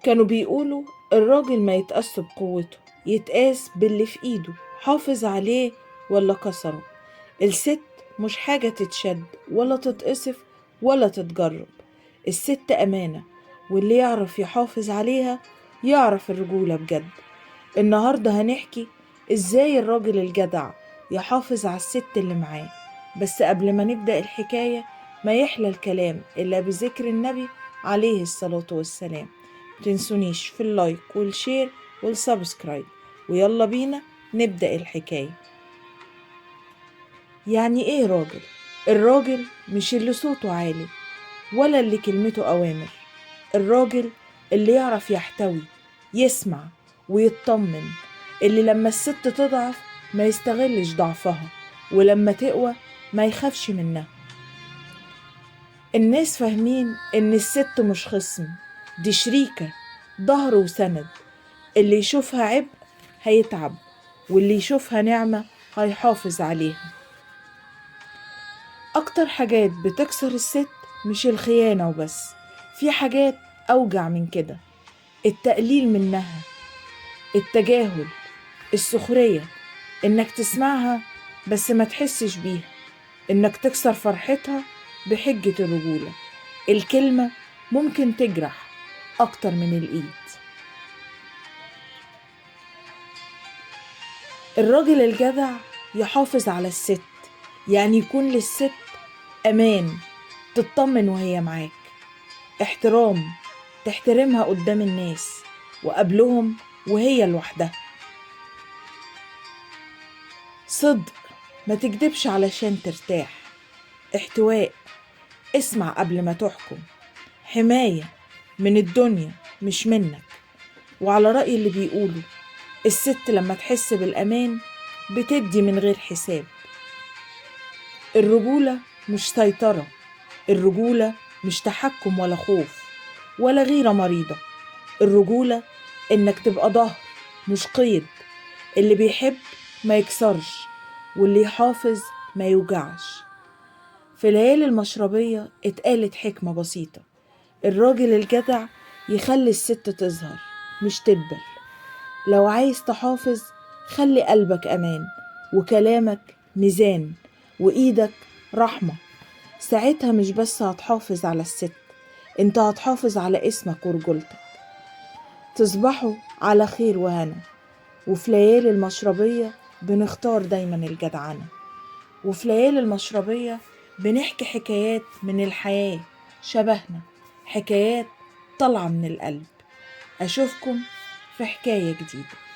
كانوا بيقولوا الراجل ما يتقاس بقوته، يتقاس باللي في ايده، حافظ عليه ولا كسره. الست مش حاجة تتشد ولا تتقصف ولا تتجرب. الست أمانة، واللي يعرف يحافظ عليها يعرف الرجولة بجد. النهاردة هنحكي ازاي الراجل الجدع يحافظ على الست اللي معاه. بس قبل ما نبدأ الحكاية، ما يحلى الكلام إلا بذكر النبي عليه الصلاة والسلام. متنسونيش في اللايك والشير والسبسكرايب، ويلا بينا نبدأ الحكاية. يعني ايه راجل؟ الراجل مش اللي صوته عالي ولا اللي كلمته أوامر. الراجل اللي يعرف يحتوي، يسمع ويطمن، اللي لما الست تضعف ما يستغلش ضعفها، ولما تقوى ما يخافش منها. الناس فاهمين ان الست مش خصم، دي شريكة، ظهر وسند. اللي يشوفها عبء هيتعب، واللي يشوفها نعمة هيحافظ عليها. أكتر حاجات بتكسر الست مش الخيانة وبس، في حاجات أوجع من كده: التقليل منها، التجاهل، السخرية، إنك تسمعها بس ما تحسش بيها، إنك تكسر فرحتها بحجة الرجولة. الكلمة ممكن تجرح أكتر من الإيد. الراجل الجدع يحافظ على الست، يعني يكون للست أمان، تطمن وهي معاك، احترام، تحترمها قدام الناس وقبلهم وهي لوحدها، صدق، ما تكدبش علشان ترتاح، احتواء، اسمع قبل ما تحكم، حماية من الدنيا مش منك. وعلى رأي اللي بيقولوا الست لما تحس بالأمان بتدي من غير حساب. الرجولة مش سيطرة، الرجولة مش تحكم ولا خوف ولا غيرة مريضة. الرجولة إنك تبقى ظهر مش قيد، اللي بيحب ما يكسرش، واللي يحافظ ما يوجعش. في ليالي المشربية اتقالت حكمة بسيطة: الراجل الجدع يخلي الست تظهر مش تدبل. لو عايز تحافظ خلي قلبك أمان، وكلامك ميزان، وإيدك رحمة. ساعتها مش بس هتحافظ على الست، انت هتحافظ على اسمك ورجولتك. تصبحوا على خير وهنا. وفي ليالي المشربية بنختار دايما الجدعنة، وفي ليالي المشربية بنحكي حكايات من الحياة شبهنا، حكايات طالعة من القلب. أشوفكم في حكاية جديدة.